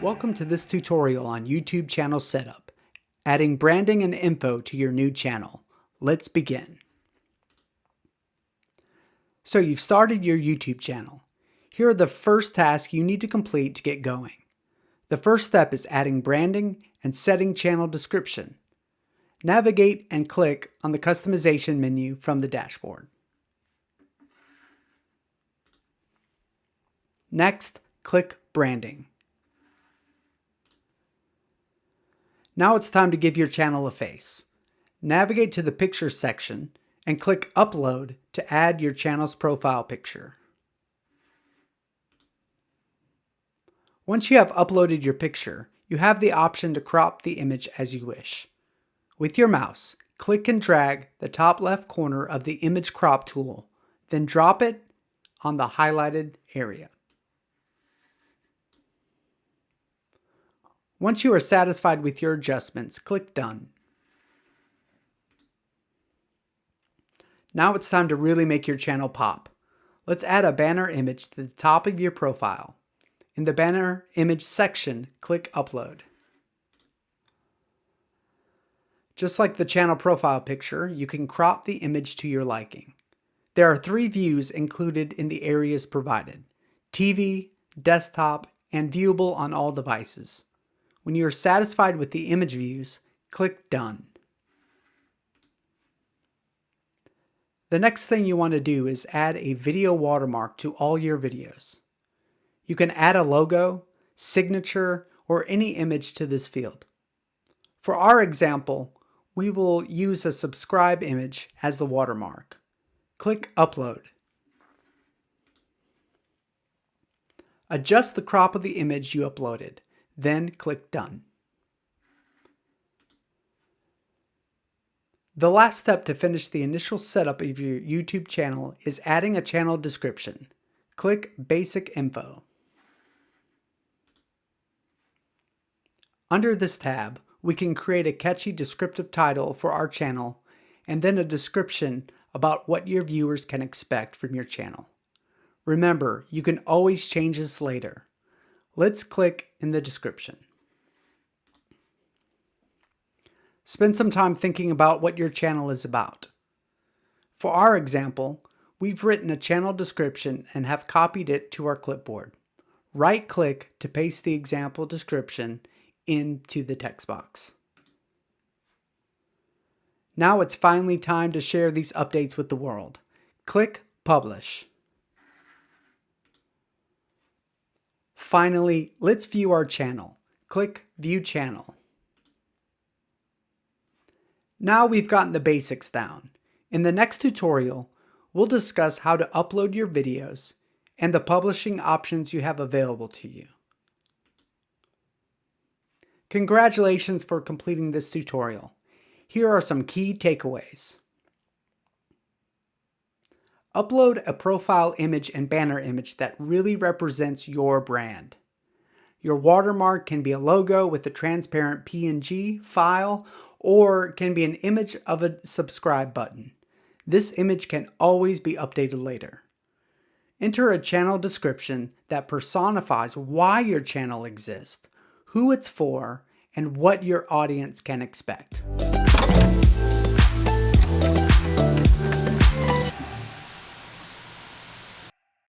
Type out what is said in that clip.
Welcome to this tutorial on YouTube channel setup, adding branding and info to your new channel. Let's begin. So you've started your YouTube channel. Here are the first tasks you need to complete to get going. The first step is adding branding and setting channel description. Navigate and click on the customization menu from the dashboard. Next, click branding. Now it's time to give your channel a face. Navigate to the Pictures section and click Upload to add your channel's profile picture. Once you have uploaded your picture, you have the option to crop the image as you wish. With your mouse, click and drag the top left corner of the Image Crop tool, then drop it on the highlighted area. Once you are satisfied with your adjustments, click Done. Now it's time to really make your channel pop. Let's add a banner image to the top of your profile. In the banner image section, click Upload. Just like the channel profile picture, you can crop the image to your liking. There are 3 views included in the areas provided: TV, desktop, and viewable on all devices. When you are satisfied with the image views, click Done. The next thing you want to do is add a video watermark to all your videos. You can add a logo, signature, or any image to this field. For our example, we will use a subscribe image as the watermark. Click Upload. Adjust the crop of the image you uploaded, then click Done. The last step to finish the initial setup of your YouTube channel is adding a channel description. Click Basic Info. Under this tab, we can create a catchy descriptive title for our channel and then a description about what your viewers can expect from your channel. Remember, you can always change this later. Let's click in the description. Spend some time thinking about what your channel is about. For our example, we've written a channel description and have copied it to our clipboard. Right-click to paste the example description into the text box. Now it's finally time to share these updates with the world. Click Publish. Finally, let's view our channel. Click View Channel. Now we've gotten the basics down. In the next tutorial, we'll discuss how to upload your videos and the publishing options you have available to you. Congratulations for completing this tutorial. Here are some key takeaways. Upload a profile image and banner image that really represents your brand. Your watermark can be a logo with a transparent PNG file, or can be an image of a subscribe button. This image can always be updated later. Enter a channel description that personifies why your channel exists, who it's for, and what your audience can expect.